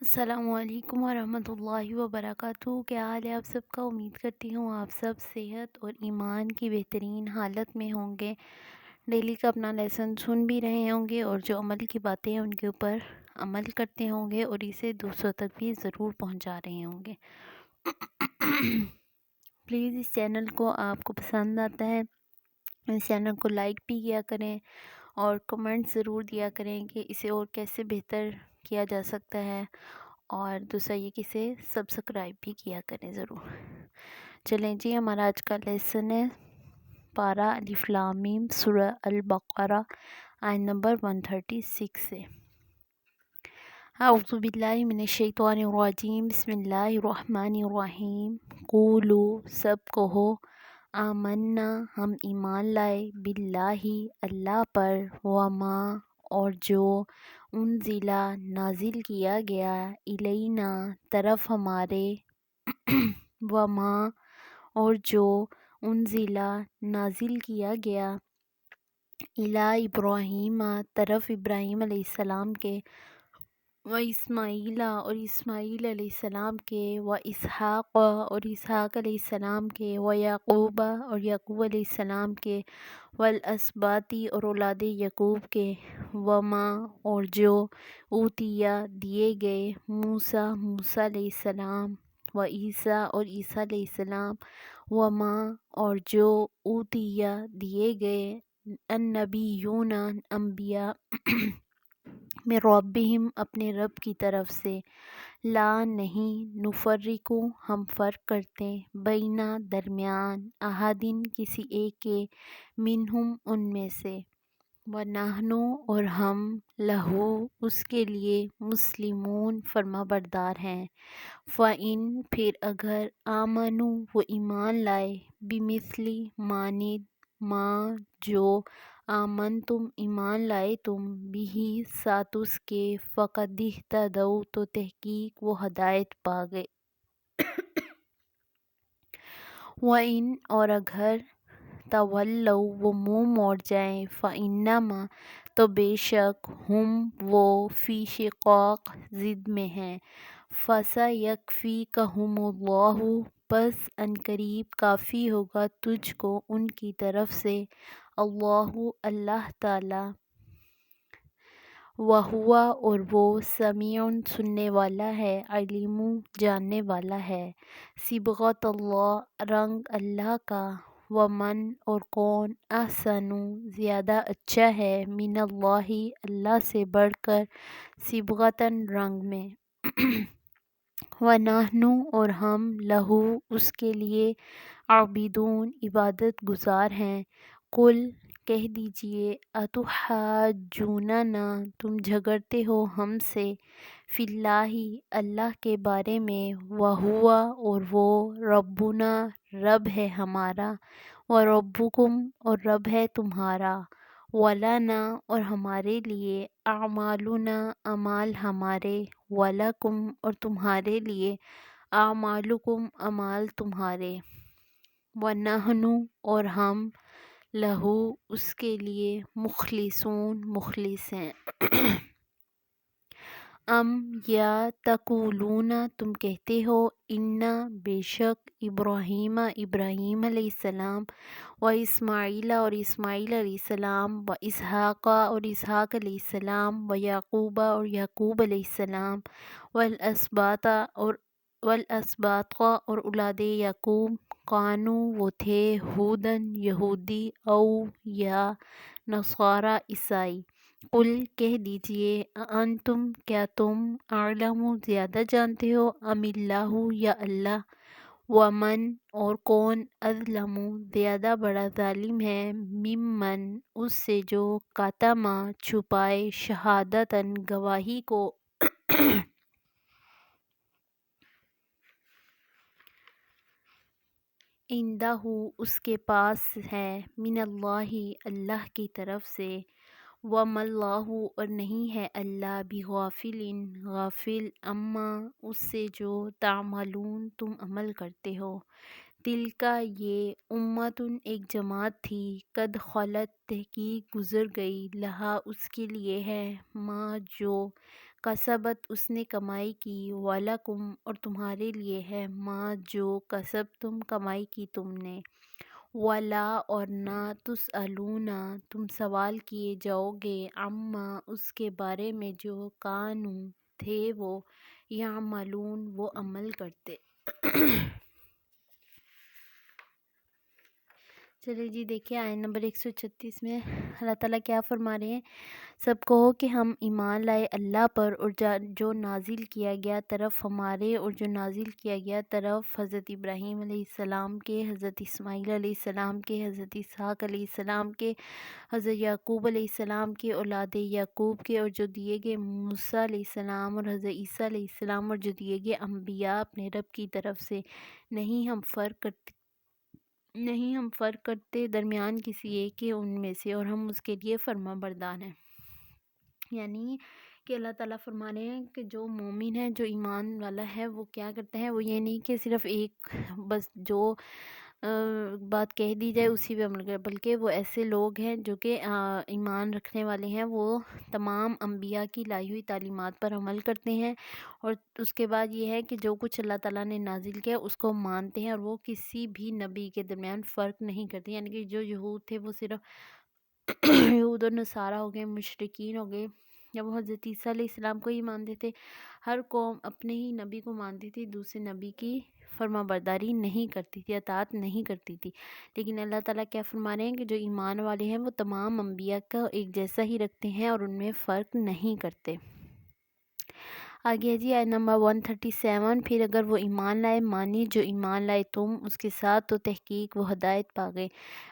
السلام علیکم ورحمۃ اللہ وبرکاتہ۔ کیا حال ہے آپ سب کا؟ امید کرتی ہوں آپ سب صحت اور ایمان کی بہترین حالت میں ہوں گے۔ ڈیلی کا اپنا لیسن سن بھی رہے ہوں گے اور جو عمل کی باتیں ہیں ان کے اوپر عمل کرتے ہوں گے اور اسے دوسروں تک بھی ضرور پہنچا رہے ہوں گے۔ پلیز اس چینل کو آپ کو پسند آتا ہے اس چینل کو لائک بھی کیا کریں اور کمنٹ ضرور دیا کریں کہ اسے اور کیسے بہتر کیا جا سکتا ہے، اور دوسرا یہ کہ اسے سبسکرائب بھی کیا کریں ضرور۔ چلیں جی، ہمارا آج کا لیسن ہے پارہ الف لام میم سورہ البقرہ آیت نمبر 136 سے۔ اعوذ باللہ من الشیطان الرجیم، بسم اللہ الرحمن الرحیم۔ قولو، سب کہو، آمنا، ہم ایمان لائے، باللہ، اللہ پر، وما، اور جو، انزلہ، نازل کیا گیا، الینا، طرف ہمارے، وما، اور جو، انزلہ، نازل کیا گیا، الی ابراہیم، طرف ابراہیم علیہ السلام کے، و اسماعیل، اور اسماعیل علیہ السلام کے، و اسحاق، اور اسحاق علیہ السلام کے، و یعقوب، اور یعقوب علیہ السلام کے، والاسباطی، اور اولاد یعقوب کے، وما، اور جو، اوتیا، دیے گئے، موسیٰ، موسیٰ علیہ السلام، و عیسیٰ، اور عیسیٰ علیہ السلام، وما، اور جو، اوتیا، دیے گئے، النبیون، انبیاء، من ربہم، اپنے رب کی طرف سے، لا، نہیں، نفرقو، ہم فرق کرتے، بینہ، درمیان، احدن، کسی ایک کے، منہم، ان میں سے، ونحن، اور ہم، لہو، اس کے لیے، مسلمون، فرما بردار ہیں، فَإِن، پھر اگر، آمنو، وہ ایمان لائے، بمثلی، مانند، ما، جو، آمن تم، ایمان لائے تم، بھی، ساتھ اس کے، فقد اہتدوا، تو تحقیق وہ ہدایت پا گئے، وَإِن، اور اگر، تولوا، وہ منہ موڑ جائیں، فَإِنَّمَا، تو بے شک، ہم، وہ، فی شقاق، ضد میں ہیں، فَسَيَکْفِیکَہُمُ اللہِ، پس عنقریب کافی ہوگا تجھ کو ان کی طرف سے، اللہ، اللہ تعالی، وَہُوَ، اور وہ، سمیع، سننے والا ہے، علیم، جاننے والا ہے، صبغۃ اللہ، رنگ اللہ کا، ومن، اور کون، احسن، زیادہ اچھا ہے، من اللہ، اللہ سے بڑھ کر، صبغۃً، رنگ میں، وَنَحْنُ، اور ہم، لہو، اس کے لیے، عابدون، عبادت گزار ہیں، قل، کہہ دیجئے، اتحاجوننا، تم جھگڑتے ہو ہم سے، فی اللہ، اللہ کے بارے میں، وہو، اور وہ، ربنا، رب ہے ہمارا، وربکم، اور رب ہے تمہارا، ولنا، اور ہمارے لیے، اعمالنا، اعمال ہمارے، ولکم، اور تمہارے لیے، اعمالکم، اعمال تمہارے، ونحن، اور ہم، لہو، اس کے لیے، مخلصون، مخلص ہیں، ام، یا، تقولون، تم کہتے ہو، انا، بے شک، ابراہیم، ابراہیم علیہ السلام، و اسماعیل، اور اسماعیل علیہ السلام، و اسحاق، اور اسحاق علیہ السلام، و یعقوب، اور یعقوب علیہ السلام، والاسباط، اور اولاد یعقوب، کانوا، وہ تھے، ہودن، یہودی، او، یا، نصارا، عیسائی، قل، کہہ دیجئے، اانتم، کیا تم، اعلم، زیادہ جانتے ہو، ام اللہ، یا اللہ، ومن، اور کون، اظلم، زیادہ بڑا ظالم ہے، ممن، اس سے جو، کتم، چھپائے، شہادۃً، گواہی کو، عندہ، اس کے پاس ہے، من اللہ، اللہ کی طرف سے، وما اللہ، اور نہیں ہے اللہ، بغافل، غافل، اما، اس سے جو، تعملون، تم عمل کرتے ہو، تلکا، یہ، امتٌ، ایک جماعت تھی، قد خلت، تحقیق گزر گئی، لہا، اس کے لیے ہے، ما، جو، کسبت اس نے کمائی کی، وَلَکُم اور تمہارے لیے ہے، ما جو کسب تم کمائی کی تم نے، ولا اور نہ تسألون تم سوال کیے جاؤ گے، عما اس کے بارے میں جو کانوا تھے وہ، یعملون وہ عمل کرتے۔ چلیے جی دیکھیے آیت نمبر 136 میں اللہ تعالیٰ کیا فرما رہے ہیں، سب کہو کہ ہم ایمان لائے اللہ پر اور جو نازل کیا گیا طرف ہمارے، اور جو نازل کیا گیا طرف حضرت ابراہیم علیہ السلام کے، حضرت اسماعیل علیہ السلام کے، حضرت اسحاق علیہ السلام کے، حضرت یعقوب علیہ السلام کے، اولاد یعقوب کے، اور جو دیے گئے موسیٰ علیہ السلام اور حضرت عیسیٰ علیہ السلام، اور جو دیے گئے انبیاء اپنے رب کی طرف سے، نہیں ہم فرق کرتے درمیان کسی ایک کے ان میں سے، اور ہم اس کے لیے فرما بردار ہیں۔ یعنی کہ اللہ تعالیٰ فرما رہے ہیں کہ جو مومن ہے، جو ایمان والا ہے، وہ کیا کرتا ہے، وہ یہ نہیں کہ صرف ایک بس جو بات کہہ دی جائے اسی پہ عمل کرے، بلکہ وہ ایسے لوگ ہیں جو کہ ایمان رکھنے والے ہیں، وہ تمام انبیاء کی لائی ہوئی تعلیمات پر عمل کرتے ہیں، اور اس کے بعد یہ ہے کہ جو کچھ اللہ تعالیٰ نے نازل کیا اس کو مانتے ہیں، اور وہ کسی بھی نبی کے درمیان فرق نہیں کرتے۔ یعنی کہ جو یہود تھے وہ صرف یہود اور نصارہ ہو گئے، مشرکین ہو گئے، جب وہ حضرت عیسیٰ علیہ السلام کو ہی مانتے تھے، ہر قوم اپنے ہی نبی کو مانتی تھی، دوسرے نبی کی فرما برداری نہیں کرتی تھی، اطاعت نہیں کرتی تھی۔ لیکن اللہ تعالیٰ کیا فرما رہے ہیں کہ جو ایمان والے ہیں وہ تمام انبیاء کا ایک جیسا ہی رکھتے ہیں اور ان میں فرق نہیں کرتے۔ آگے ہے جی آیت نمبر 137، پھر اگر وہ ایمان لائے، مانی جو ایمان لائے تم اس کے ساتھ، تو تحقیق وہ ہدایت پا گئے،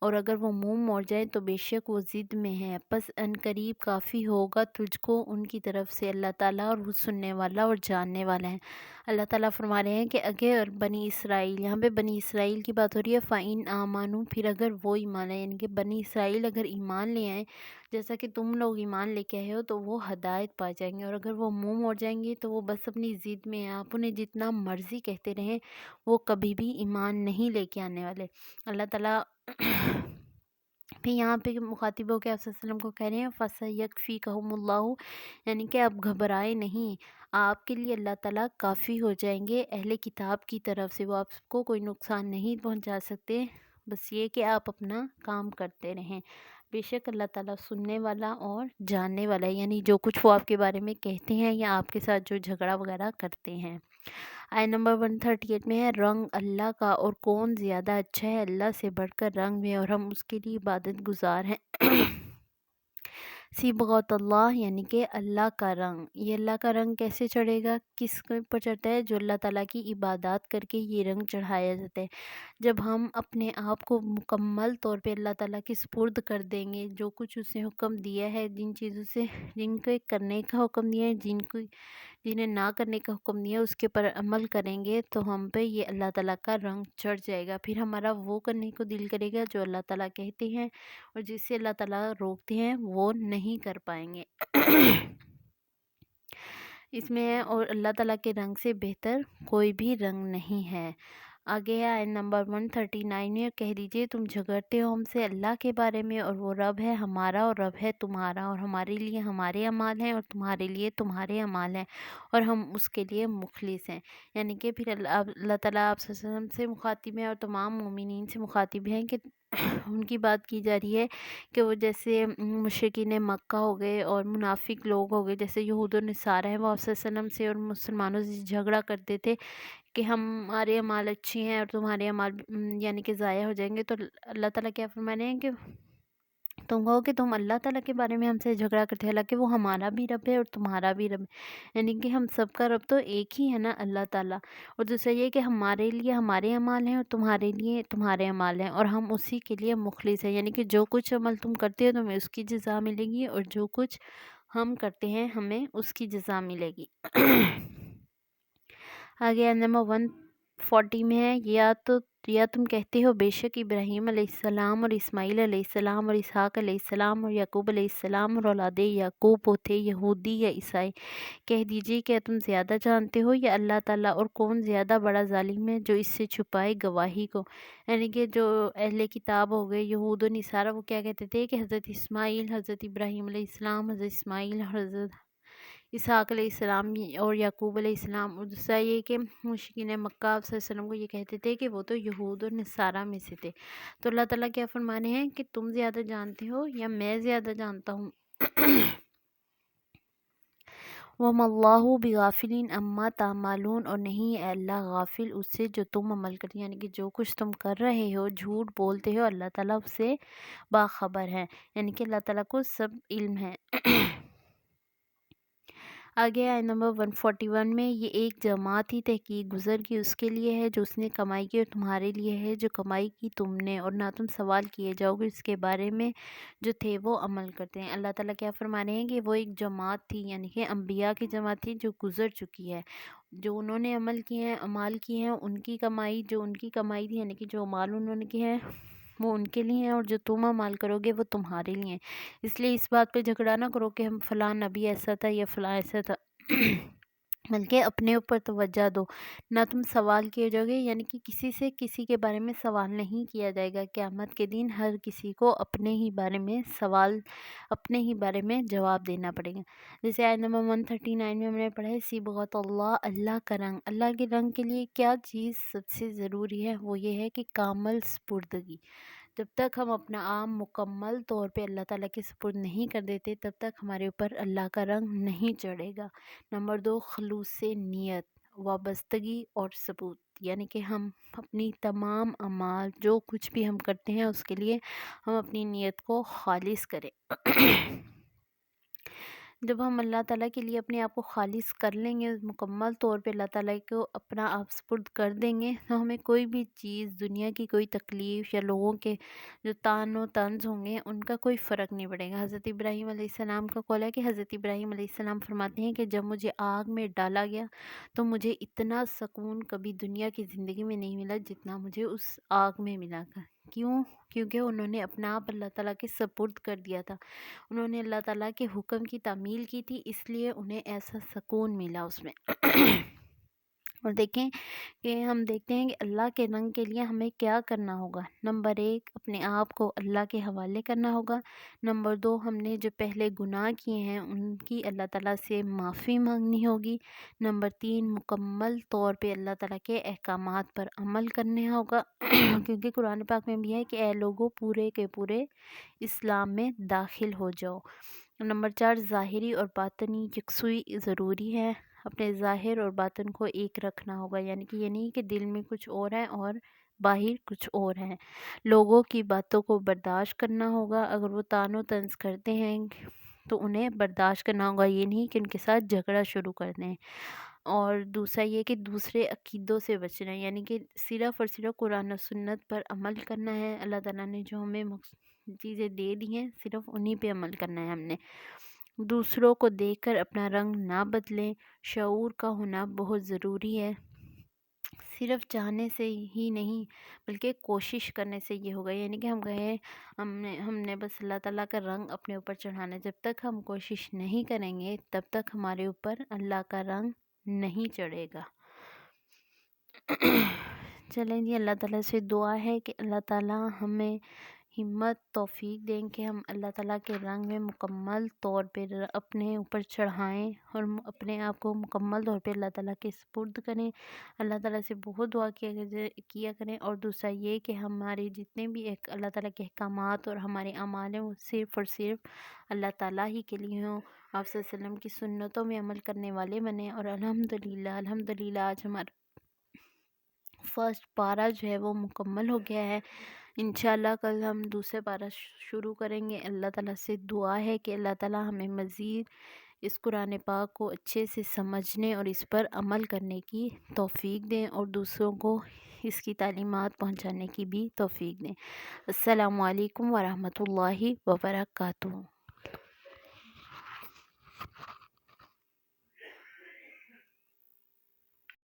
اور اگر وہ منہ موڑ جائیں تو بے شک وہ ضد میں ہے، پس ان قریب کافی ہوگا تجھ کو ان کی طرف سے اللہ تعالیٰ، اور وہ سننے والا اور جاننے والا ہے۔ اللہ تعالیٰ فرما رہے ہیں کہ اگر بنی اسرائیل، یہاں پہ بنی اسرائیل کی بات ہو رہی ہے، فَإِنْ آمَنُوا پھر اگر وہ ایمان لائیں، یعنی کہ بنی اسرائیل اگر ایمان لے آئیں جیسا کہ تم لوگ ایمان لے کے آئے ہو، تو وہ ہدایت پا جائیں گے، اور اگر وہ منہ موڑ جائیں گے تو وہ بس اپنی ضد میں ہیں، آپ انہیں جتنا مرضی کہتے رہیں وہ کبھی بھی ایمان نہیں لے کے آنے والے۔ اللہ تعالیٰ پھر یہاں پہ مخاطب ہو کے آپ صلی اللہ علیہ وسلم کو کہہ رہے ہیں فَسَيَكْفِيكَهُمُ اللَّهُ، یعنی کہ آپ گھبرائے نہیں، آپ کے لیے اللہ تعالیٰ کافی ہو جائیں گے اہل کتاب کی طرف سے، وہ آپ کو کوئی نقصان نہیں پہنچا سکتے، بس یہ کہ آپ اپنا کام کرتے رہیں، بے شک اللہ تعالیٰ سننے والا اور جاننے والا ہے، یعنی جو کچھ وہ آپ کے بارے میں کہتے ہیں یا آپ کے ساتھ جو جھگڑا وغیرہ کرتے ہیں۔ آیت نمبر 138 میں ہے، رنگ اللہ کا، اور کون زیادہ اچھا ہے اللہ سے بڑھ کر رنگ میں، اور ہم اس کے لیے عبادت گزار ہیں۔ صبغۃ اللہ یعنی کہ اللہ کا رنگ، یہ اللہ کا رنگ کیسے چڑھے گا، کس پر چڑھتا ہے، جو اللہ تعالیٰ کی عبادات کر کے یہ رنگ چڑھایا جاتا ہے۔ جب ہم اپنے آپ کو مکمل طور پہ اللہ تعالیٰ کے سپرد کر دیں گے، جو کچھ اس نے حکم دیا ہے، جن چیزوں سے جن کو کرنے کا حکم دیا ہے، جنہیں نہ کرنے کا حکم دیا ہے، اس کے پر عمل کریں گے، تو ہم پہ یہ اللہ تعالیٰ کا رنگ چڑھ جائے گا، پھر ہمارا وہ کرنے کو دل کرے گا جو اللہ تعالیٰ کہتے ہیں، اور جس سے اللہ تعالیٰ روکتے ہیں وہ نہیں کر پائیں گے۔ اس میں ہے، اور اللہ تعالیٰ کے رنگ سے بہتر کوئی بھی رنگ نہیں ہے۔ آگے ہے آیت نمبر 139 میں، کہہ دیجئے تم جھگڑتے ہو ہم سے اللہ کے بارے میں، اور وہ رب ہے ہمارا اور رب ہے تمہارا، اور ہمارے لیے ہمارے اعمال ہیں اور تمہارے لیے تمہارے اعمال ہیں، اور ہم اس کے لیے مخلص ہیں۔ یعنی کہ پھر اللہ تعالیٰ آپ صلی اللہ علیہ وسلم سے مخاطب ہیں اور تمام مومنین سے مخاطب ہیں کہ ان کی بات کی جا رہی ہے کہ وہ جیسے مشرکین مکہ ہو گئے اور منافق لوگ ہو گئے، جیسے یہود و نصارہ ہیں، وہ آپ صلی اللہ علیہ وسلم سے اور مسلمانوں سے جھگڑا کرتے تھے کہ ہمارے اعمال اچھے ہیں اور تمہارے اعمال یعنی کہ ضائع ہو جائیں گے، تو اللہ تعالیٰ کیا فرما رہے ہیں کہ تم کہو کہ تم اللہ تعالیٰ کے بارے میں ہم سے جھگڑا کرتے ہیں، حالانکہ وہ ہمارا بھی رب ہے اور تمہارا بھی رب ہے، یعنی کہ ہم سب کا رب تو ایک ہی ہے نا، اللہ تعالیٰ۔ اور دوسرا یہ کہ ہمارے لیے ہمارے اعمال ہیں اور تمہارے لیے تمہارے اعمال ہیں، اور ہم اسی کے لیے مخلص ہیں، یعنی کہ جو کچھ عمل تم کرتے ہو تمہیں اس کی جزا ملے گی، اور جو کچھ ہم کرتے ہیں ہمیں اس کی جزا ملے گی۔ آگے نمبر 140 میں ہے، یا تم کہتے ہو بے شک ابراہیم علیہ السلام اور اسماعیل علیہ السلام اور اسحاق علیہ السلام اور یعقوب علیہ السلام اور اولاد یعقوب وہ تھے یہودی یا عیسائی۔ کہہ دیجئے کیا تم زیادہ جانتے ہو یا اللہ تعالیٰ، اور کون زیادہ بڑا ظالم ہے جو اس سے چھپائے گواہی کو۔ یعنی کہ جو اہل کتاب ہو گئے یہود و نصارہ، وہ کیا کہتے تھے کہ حضرت اسماعیل، حضرت ابراہیم علیہ السلام، حضرت اسماعیل، حضرت اسحاق علیہ السلام اور یعقوب علیہ السلام، اور دوسرا یہ کہ مشرکین مکہ آپ صلی اللہ علیہ وسلم کو یہ کہتے تھے کہ وہ تو یہود اور نصارہ میں سے تھے۔ تو اللہ تعالیٰ کیا فرمانے ہیں کہ تم زیادہ جانتے ہو یا میں زیادہ جانتا ہوں؟ وَمَا اللَّهُ بِغَافِلٍ عَمَّا تَعْمَلُونَ، اور نہیں ہے اللہ غافل اس سے جو تم عمل کرتے ہیں، یعنی کہ جو کچھ تم کر رہے ہو، جھوٹ بولتے ہو، اللہ تعالیٰ اس سے باخبر ہے، یعنی کہ اللہ تعالیٰ کو سب علم ہے۔ آگے آئے نمبر 141 میں، یہ ایک جماعت ہی تحقیق گزر کی اس کے لیے ہے جو اس نے کمائی کی، اور تمہارے لیے ہے جو کمائی کی تم نے، اور نہ تم سوال کیے جاؤ گے اس کے بارے میں جو تھے وہ عمل کرتے ہیں۔ اللہ تعالیٰ کیا فرما رہے ہیں کہ وہ ایک جماعت تھی، یعنی کہ انبیاء کی جماعت تھی جو گزر چکی ہے، جو انہوں نے عمل کیے ہیں، اعمال کیے ہیں، ان کی کمائی، جو ان کی کمائی تھی، یعنی کہ جو اعمال انہوں نے کیے ہیں وہ ان کے لیے ہیں، اور جو تم اعمال کرو گے وہ تمہارے لیے ہیں۔ اس لیے اس بات پہ جھگڑا نہ کرو کہ ہم فلاں نبی ایسا تھا یا فلاں ایسا تھا، بلکہ اپنے اوپر توجہ دو۔ نہ تم سوال کیے جاؤ گے، یعنی کہ کسی سے کسی کے بارے میں سوال نہیں کیا جائے گا۔ قیامت کے دن ہر کسی کو اپنے ہی بارے میں سوال، اپنے ہی بارے میں جواب دینا پڑے گا۔ جیسے آیت نمبر 139 میں ہم نے پڑھا ہے، صبغۃ اللہ، اللہ کا رنگ۔ اللہ کے رنگ کے لیے کیا چیز سب سے ضروری ہے؟ وہ یہ ہے کہ کامل سپردگی۔ جب تک ہم اپنا عام مکمل طور پہ اللہ تعالیٰ کے سپرد نہیں کر دیتے، تب تک ہمارے اوپر اللہ کا رنگ نہیں چڑھے گا۔ نمبر 2، خلوص نیت، وابستگی اور ثبوت، یعنی کہ ہم اپنی تمام اعمال، جو کچھ بھی ہم کرتے ہیں اس کے لیے ہم اپنی نیت کو خالص کریں۔ جب ہم اللہ تعالیٰ کے لیے اپنے آپ کو خالص کر لیں گے، مکمل طور پہ اللہ تعالیٰ کو اپنا آپ سپرد کر دیں گے، تو ہمیں کوئی بھی چیز، دنیا کی کوئی تکلیف یا لوگوں کے جو طعن و طنز ہوں گے ان کا کوئی فرق نہیں پڑے گا۔ حضرت ابراہیم علیہ السلام کا قول ہے کہ حضرت ابراہیم علیہ السلام فرماتے ہیں کہ جب مجھے آگ میں ڈالا گیا تو مجھے اتنا سکون کبھی دنیا کی زندگی میں نہیں ملا جتنا مجھے اس آگ میں ملا تھا۔ کیوں؟ کیونکہ انہوں نے اپنا آپ اللہ تعالیٰ کے سپرد کر دیا تھا، انہوں نے اللہ تعالیٰ کے حکم کی تعمیل کی تھی، اس لیے انہیں ایسا سکون ملا اس میں۔ اور دیکھیں کہ ہم دیکھتے ہیں کہ اللہ کے رنگ کے لیے ہمیں کیا کرنا ہوگا۔ نمبر 1، اپنے آپ کو اللہ کے حوالے کرنا ہوگا۔ نمبر 2، ہم نے جو پہلے گناہ کیے ہیں ان کی اللہ تعالیٰ سے معافی مانگنی ہوگی۔ نمبر 3، مکمل طور پہ اللہ تعالیٰ کے احکامات پر عمل کرنے ہوگا، کیونکہ قرآن پاک میں بھی ہے کہ اے لوگوں پورے کے پورے اسلام میں داخل ہو جاؤ۔ نمبر 4، ظاہری اور باطنی یکسوئی ضروری ہے، اپنے ظاہر اور باطن کو ایک رکھنا ہوگا، یعنی کہ یہ نہیں کہ دل میں کچھ اور ہے اور باہر کچھ اور ہے۔ لوگوں کی باتوں کو برداشت کرنا ہوگا، اگر وہ طعن و طنز کرتے ہیں تو انہیں برداشت کرنا ہوگا، یہ نہیں کہ ان کے ساتھ جھگڑا شروع کر دیں۔ اور دوسرا یہ کہ دوسرے عقیدوں سے بچنا ہے، یعنی کہ صرف اور صرف قرآن و سنت پر عمل کرنا ہے۔ اللہ تعالیٰ نے جو ہمیں چیزیں دے دی ہیں صرف انہی پہ عمل کرنا ہے ہم نے۔ دوسروں کو دیکھ کر اپنا رنگ نہ بدلیں، شعور کا ہونا بہت ضروری ہے۔ صرف چاہنے سے ہی نہیں بلکہ کوشش کرنے سے یہ ہوگا، یعنی کہ ہم کہیں ہم نے بس اللہ تعالیٰ کا رنگ اپنے اوپر چڑھانا ہے، جب تک ہم کوشش نہیں کریں گے تب تک ہمارے اوپر اللہ کا رنگ نہیں چڑھے گا۔ چلیں جی، اللہ تعالیٰ سے دعا ہے کہ اللہ تعالیٰ ہمیں ہمت توفیق دیں کہ ہم اللہ تعالیٰ کے رنگ میں مکمل طور پہ اپنے اوپر چڑھائیں اور اپنے آپ کو مکمل طور پہ اللہ تعالیٰ کے سپرد کریں۔ اللہ تعالیٰ سے بہت دعا کیا کریں۔ اور دوسرا یہ کہ ہمارے جتنے بھی اللہ تعالیٰ کے احکامات اور ہمارے اعمال ہیں وہ صرف اور صرف اللہ تعالیٰ ہی کے لیے ہوں، آپ صلی اللہ علیہ وسلم کی سنتوں میں عمل کرنے والے بنیں۔ اور الحمدللہ آج ہمارا فرسٹ پارہ جو ہے وہ مکمل ہو گیا ہے۔ انشاءاللہ کل ہم دوسرے پارہ شروع کریں گے۔ اللہ تعالیٰ سے دعا ہے کہ اللہ تعالیٰ ہمیں مزید اس قرآن پاک کو اچھے سے سمجھنے اور اس پر عمل کرنے کی توفیق دیں، اور دوسروں کو اس کی تعلیمات پہنچانے کی بھی توفیق دیں۔ السلام علیکم ورحمۃ اللہ وبرکاتہ۔